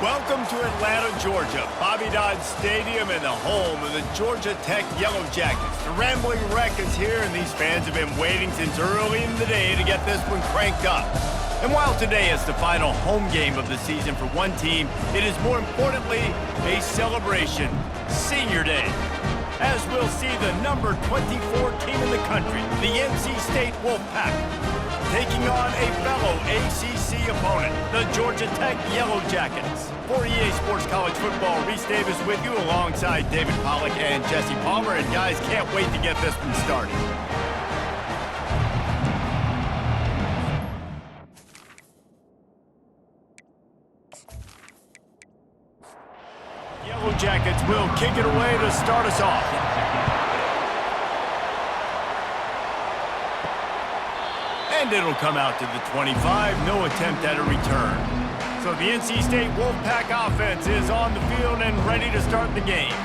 Welcome to Atlanta, Georgia, Bobby Dodd Stadium and the home of the Georgia Tech Yellow Jackets. The Rambling Wreck is here, and these fans have been waiting since early in the day to get this one cranked up. And while today is the final home game of the season for one team, it is more importantly a celebration, Senior Day. As we'll see the number 24 team in the country, the NC State Wolfpack, taking on a fellow ACC opponent, the Georgia Tech Yellow Jackets. For EA Sports College Football, Reese Davis with you alongside David Pollack and Jesse Palmer. And guys, can't wait to get this one started. Yellow Jackets will kick it away to start us off. And it'll come out to the 25, no attempt at a return. So the NC State Wolfpack offense is on the field and ready to start the game.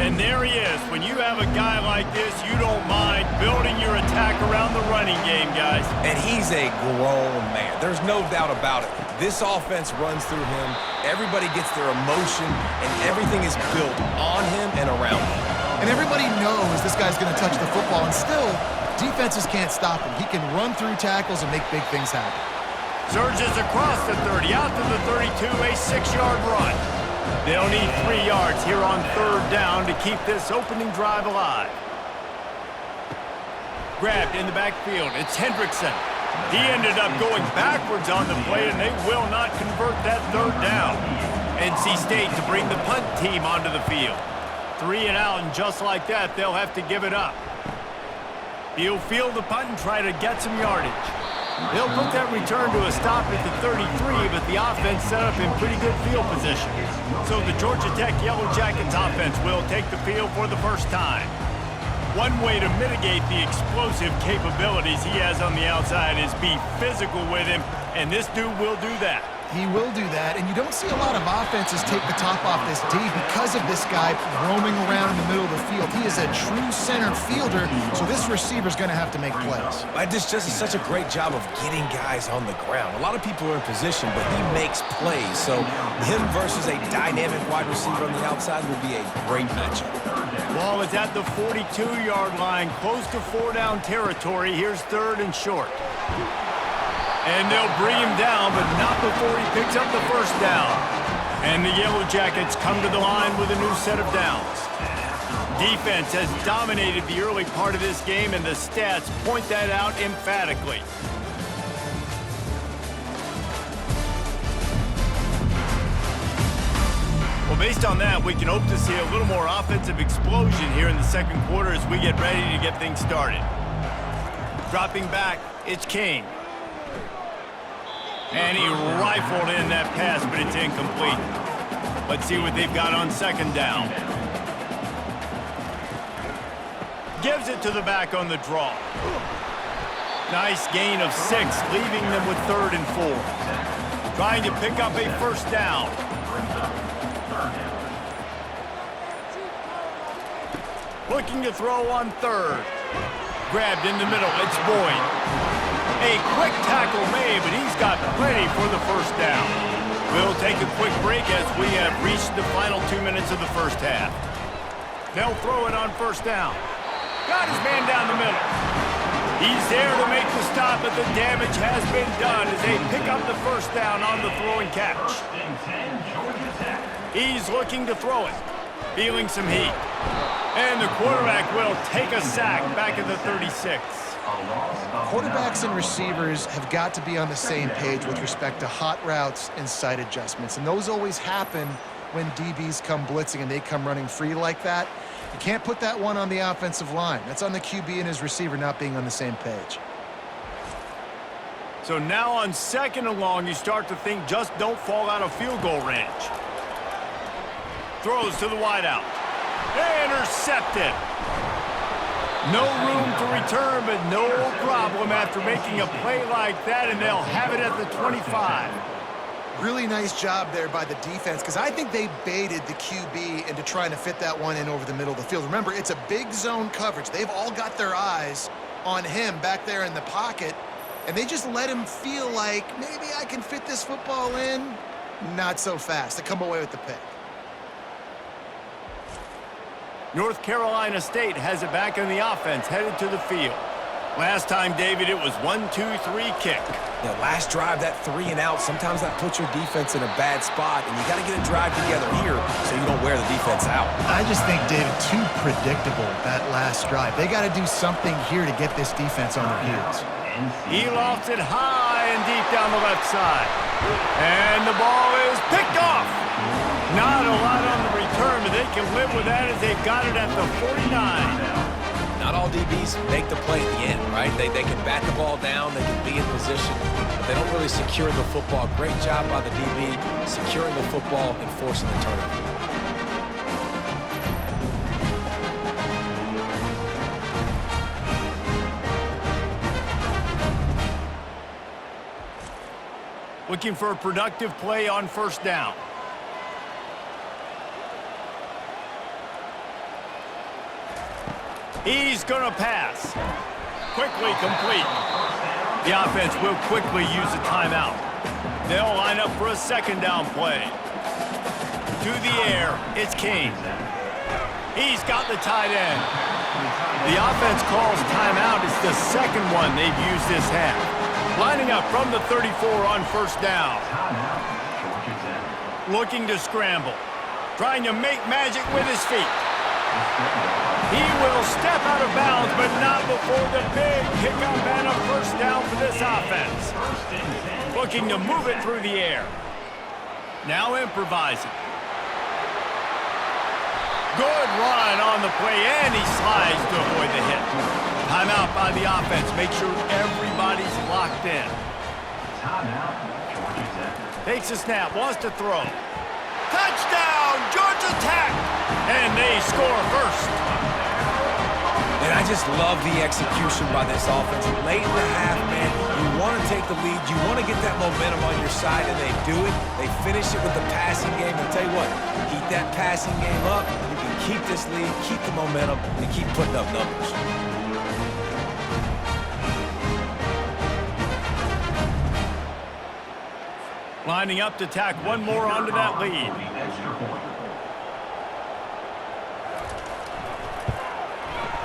And there he is. When you have a guy like this, you don't mind building your attack around the running game, guys. And he's a grown man. There's no doubt about it. This offense runs through him. Everybody gets their emotion, and everything is built on him and around him. And everybody knows this guy's going to touch the football, and still, defenses can't stop him. He can run through tackles and make big things happen. Surges across the 30, out to the 32, a 6-yard run. They'll need 3 yards here on third down to keep this opening drive alive. Grabbed in the backfield, it's Hendrickson. He ended up going backwards on the play, and they will not convert that third down. NC State to bring the punt team onto the field. 3 and out, and just like that, they'll have to give it up. He'll field the punt and try to get some yardage. They'll put that return to a stop at the 33, but the offense set up in pretty good field position. So the Georgia Tech Yellow Jackets offense will take the field for the first time. One way to mitigate the explosive capabilities he has on the outside is be physical with him, and this dude will do that. He will do that, and you don't see a lot of offenses take the top off this D because of this guy roaming around in the middle of the field. He is a true center fielder, so this receiver's going to have to make plays. This just is such a great job of getting guys on the ground. A lot of people are in position, but he makes plays, so him versus a dynamic wide receiver on the outside will be a great matchup. Ball is at the 42-yard line, close to 4-down territory. Here's third and short. And they'll bring him down, but not before he picks up the first down. And the Yellow Jackets come to the line with a new set of downs. Defense has dominated the early part of this game, and the stats point that out emphatically. Well, based on that, we can hope to see a little more offensive explosion here in the second quarter as we get ready to get things started. Dropping back, it's King. And he rifled in that pass, but it's incomplete. Let's see what they've got on second down. Gives it to the back on the draw. Nice gain of 6, leaving them with 3rd and 4. Trying to pick up a first down. Looking to throw on 3rd. Grabbed in the middle, it's Boyd. A quick tackle made, but he's got plenty for the first down. We'll take a quick break as we have reached the final 2 minutes of the first half. They'll throw it on first down. Got his man down the middle. He's there to make the stop, but the damage has been done as they pick up the first down on the throw and catch. He's looking to throw it, feeling some heat. And the quarterback will take a sack back at the 36. Quarterbacks and receivers have got to be on the same page with respect to hot routes and sight adjustments. And those always happen when DBs come blitzing and they come running free like that. You can't put that one on the offensive line. That's on the QB and his receiver not being on the same page. So now on second and long, you start to think just don't fall out of field goal range. Throws to the wideout. Intercepted. No room to return, but no problem after making a play like that, and they'll have it at the 25. Really nice job there by the defense, because I think they baited the QB into trying to fit that one in over the middle of the field. Remember, it's a big zone coverage. They've all got their eyes on him back there in the pocket, and they just let him feel like, maybe I can fit this football in. Not so fast. They come away with the pick. North Carolina State has it back in the offense, headed to the field. Last time, David, it was 1-2-3 kick. Yeah, last drive, that 3 and out, sometimes that puts your defense in a bad spot, and you got to get a drive together here so you don't wear the defense out. I just think, David, too predictable, that last drive. They got to do something here to get this defense on their heels. He lofts it high and deep down the left side. And the ball is picked off. Not a lot on the return, but they can live with that as they've got it at the 49. Not all DBs make the play at the end, right? They can bat the ball down, they can be in position, but they don't really secure the football. Great job by the DB securing the football and forcing the turnover. Looking for a productive play on first down. He's going to pass. Quickly complete. The offense will quickly use a timeout. They'll line up for a second down play. To the air, it's King. He's got the tight end. The offense calls timeout. It's the second one they've used this half. Lining up from the 34 on first down. Looking to scramble. Trying to make magic with his feet. He will step out of bounds, but not before the big pickup and a first down for this offense. Looking to move it through the air. Now improvising. Good run on the play, and he slides to avoid the hit. Timeout by the offense. Make sure everybody's locked in. Takes a snap, wants to throw. Touchdown, Georgia Tech! And they score first. And I just love the execution by this offense. Late in the half, man, you want to take the lead. You want to get that momentum on your side, and they do it. They finish it with the passing game. I'll tell you what, keep that passing game up. You can keep this lead, keep the momentum, and keep putting up numbers. Lining up to tack one more onto that lead.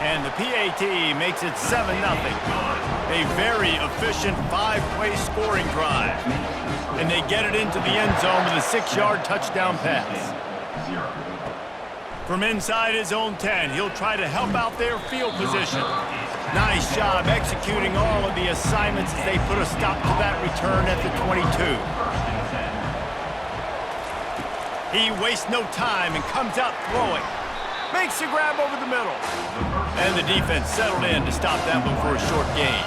And the PAT makes it 7-0. A very efficient 5-play scoring drive. And they get it into the end zone with a 6-yard touchdown pass. From inside his own 10, he'll try to help out their field position. Nice job executing all of the assignments as they put a stop to that return at the 22. He wastes no time and comes out throwing. Makes a grab over the middle. And the defense settled in to stop that one for a short gain.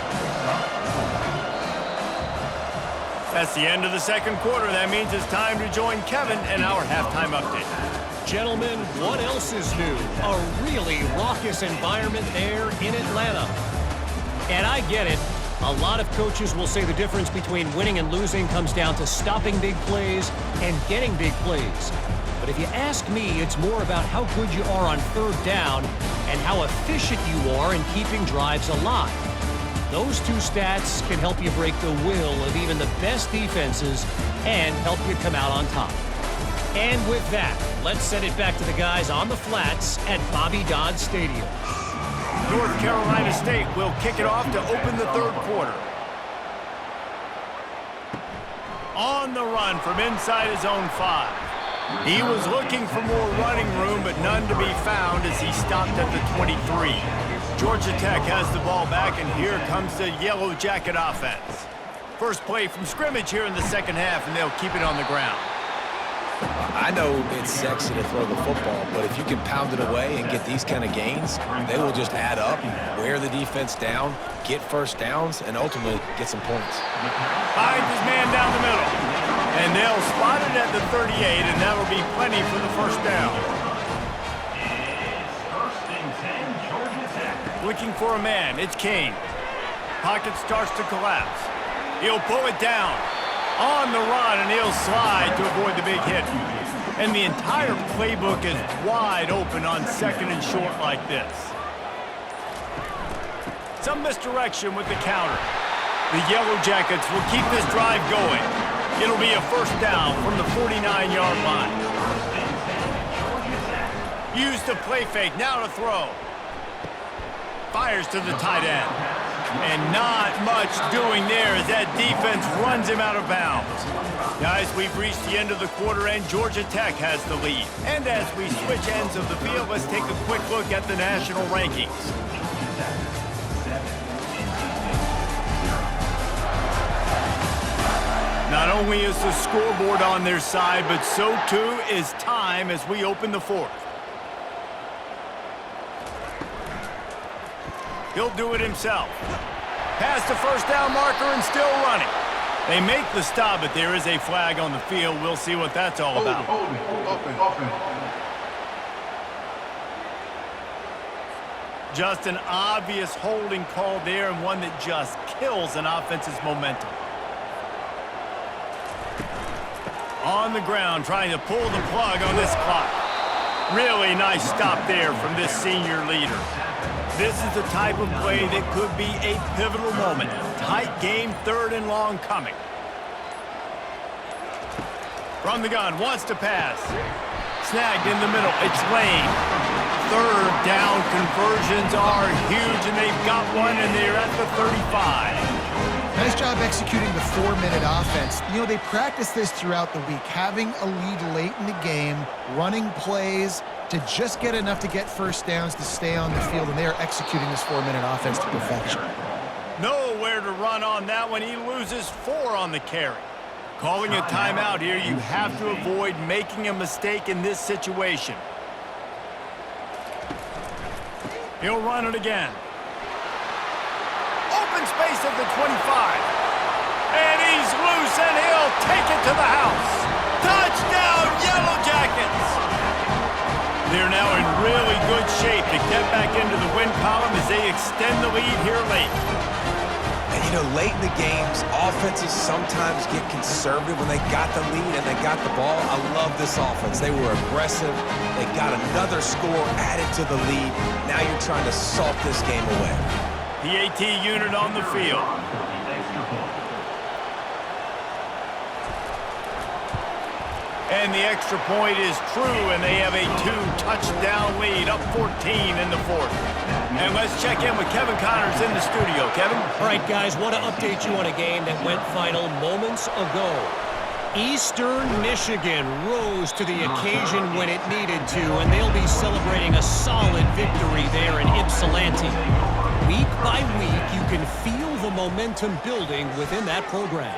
That's the end of the second quarter. That means it's time to join Kevin in our halftime update. Gentlemen, what else is new? A really raucous environment there in Atlanta. And I get it. A lot of coaches will say the difference between winning and losing comes down to stopping big plays and getting big plays. But if you ask me, it's more about how good you are on third down and how efficient you are in keeping drives alive. Those two stats can help you break the will of even the best defenses and help you come out on top. And with that, let's send it back to the guys on the flats at Bobby Dodd Stadium. North Carolina State will kick it off to open the third quarter. On the run from inside his own 5. He was looking for more running room, but none to be found as he stopped at the 23. Georgia Tech has the ball back, and here comes the Yellow Jacket offense. First play from scrimmage here in the second half, and they'll keep it on the ground. I know it's sexy to throw the football, but if you can pound it away and get these kind of gains, they will just add up, wear the defense down, get first downs, and ultimately get some points. Finds his man down the middle. And they'll spot it at the 38, and that'll be plenty for the first down. Looking for a man, it's Kane. Pocket starts to collapse. He'll pull it down. On the run, and he'll slide to avoid the big hit. And the entire playbook is wide open on second and short like this. Some misdirection with the counter. The Yellow Jackets will keep this drive going. It'll be a first down from the 49-yard line. Use the play fake, now to throw. Fires to the tight end. And not much doing there as that defense runs him out of bounds. Guys, we've reached the end of the quarter and Georgia Tech has the lead. And as we switch ends of the field, let's take a quick look at the national rankings. Not only is the scoreboard on their side, but so too is time as we open the fourth. He'll do it himself. Past the first down marker and still running. They make the stop, but there is a flag on the field. We'll see what that's all about. Just an obvious holding call there, and one that just kills an offense's momentum. On the ground, trying to pull the plug on this clock. Really nice stop there from this senior leader. This is the type of play that could be a pivotal moment. Tight game, third and long coming. From the gun, wants to pass. Snagged in the middle, it's Lane. Third down conversions are huge, and they've got one, and they're at the 35. Nice job executing the 4-minute offense. You know, they practice this throughout the week, having a lead late in the game, running plays to just get enough to get first downs to stay on the field, and they are executing this 4-minute offense to perfection. Nowhere to run on that one. He loses 4 on the carry. Calling a timeout here, you have to avoid making a mistake in this situation. He'll run it again. Open space at the 25. And he's loose, and he'll take it to the house. Touchdown, Yellow Jackets! They're now in really good shape to get back into the win column as they extend the lead here late. And, you know, late in the games, offenses sometimes get conservative when they got the lead and they got the ball. I love this offense. They were aggressive. They got another score added to the lead. Now you're trying to salt this game away. PAT unit on the field. And the extra point is true, and they have a 2-touchdown lead, up 14 in the fourth. And let's check in with Kevin Connors in the studio. Kevin? All right, guys, want to update you on a game that went final moments ago. Eastern Michigan rose to the occasion when it needed to, and they'll be celebrating a solid victory there in Ypsilanti. Week by week, you can feel the momentum building within that program.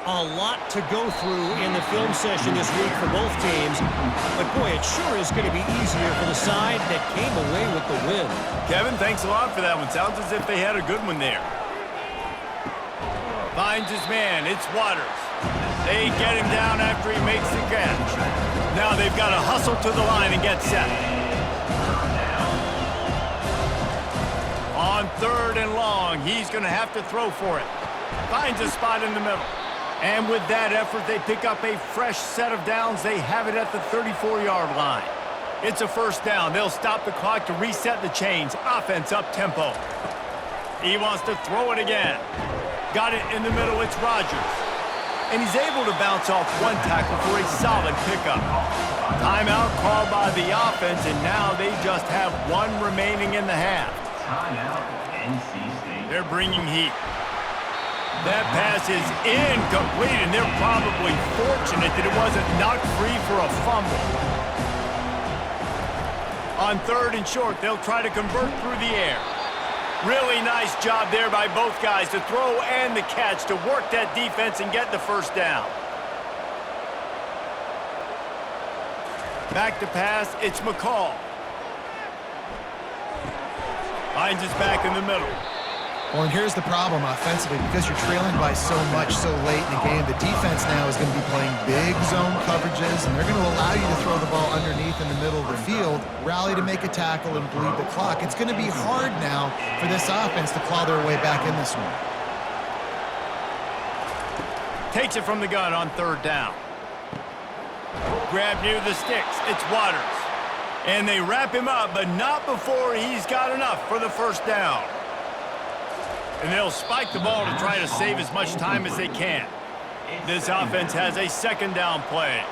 A lot to go through in the film session this week for both teams, but boy, it sure is going to be easier for the side that came away with the win. Kevin, thanks a lot for that one. Sounds as if they had a good one there. Finds his man, it's Waters. They get him down after he makes the catch. Now they've got to hustle to the line and get set. On third and long, he's going to have to throw for it. Finds a spot in the middle. And with that effort, they pick up a fresh set of downs. They have it at the 34-yard line. It's a first down. They'll stop the clock to reset the chains. Offense up-tempo. He wants to throw it again. Got it in the middle. It's Rogers. And he's able to bounce off one tackle for a solid pickup. Timeout called by the offense, and now they just have one remaining in the half. Timeout, NC State. They're bringing heat. That pass is incomplete, and they're probably fortunate that it wasn't knocked free for a fumble. On third and short, they'll try to convert through the air. Really nice job there by both guys to throw and the catch to work that defense and get the first down. Back to pass, it's McCall. Finds his back in the middle. Well, and here's the problem offensively. Because you're trailing by so much so late in the game, the defense now is going to be playing big zone coverages, and they're going to allow you to throw the ball underneath in the middle of the field, rally to make a tackle, and bleed the clock. It's going to be hard now for this offense to claw their way back in this one. Takes it from the gun on third down. Grab near the sticks. It's Waters. And they wrap him up, but not before he's got enough for the first down. And they'll spike the ball to try to save as much time as they can. This offense has a second down play.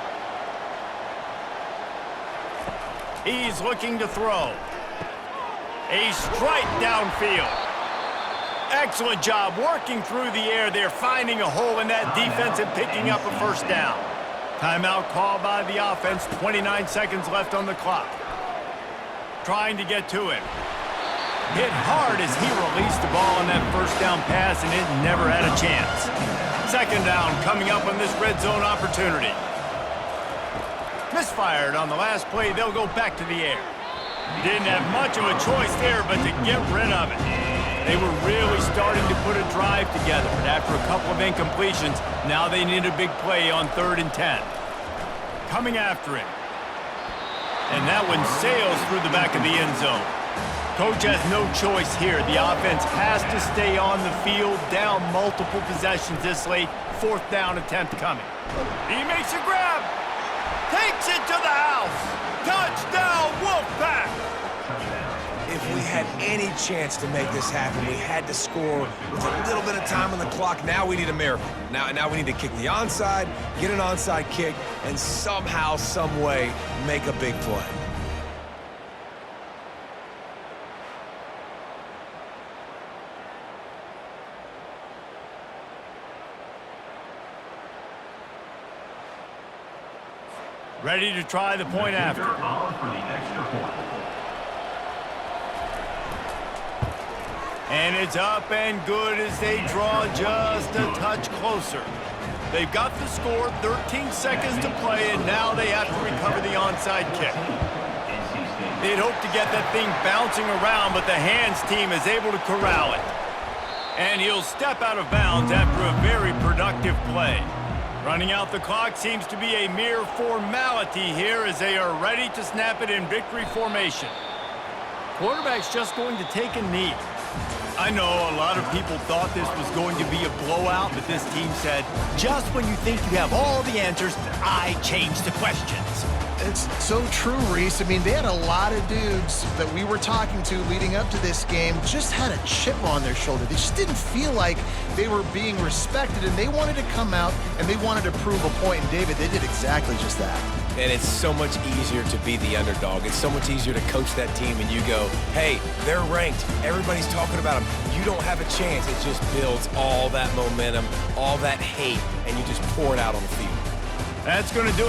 He's looking to throw. A strike downfield. Excellent job working through the air there, finding a hole in that defense and picking up a first down. Timeout called by the offense, 29 seconds left on the clock. Trying to get to him. Hit hard as he released the ball on that first down pass, and it never had a chance. Second down coming up on this red zone opportunity. Misfired on the last play, they'll go back to the air. Didn't have much of a choice there, but to get rid of it. They were really starting to put a drive together, but after a couple of incompletions, now they need a big play on 3rd and 10. Coming after him. And that one sails through the back of the end zone. Coach has no choice here. The offense has to stay on the field, down multiple possessions this late. 4th down attempt coming. He makes a grab. Takes it to the house. Touchdown, Wolfpack. If we had any chance to make this happen, we had to score with a little bit of time on the clock. Now we need a miracle. Now we need to kick the onside, get an onside kick, and somehow, some way, make a big play. Ready to try the point after. For the extra point. And it's up and good as they draw just a touch closer. They've got the score, 13 seconds to play, and now they have to recover the onside kick. They'd hoped to get that thing bouncing around, but the hands team is able to corral it. And he'll step out of bounds after a very productive play. Running out the clock seems to be a mere formality here as they are ready to snap it in victory formation. Quarterback's just going to take a knee. I know a lot of people thought this was going to be a blowout, but this team said, just when you think you have all the answers, I change the questions. It's so true, Reese. I mean, they had a lot of dudes that we were talking to leading up to this game just had a chip on their shoulder. They just didn't feel like they were being respected, and they wanted to come out and they wanted to prove a point. And David, they did exactly just that. And it's so much easier to be the underdog. It's so much easier to coach that team and you go, hey, they're ranked. Everybody's talking about them. You don't have a chance. It just builds all that momentum, all that hate, and you just pour it out on the field. That's going to do it.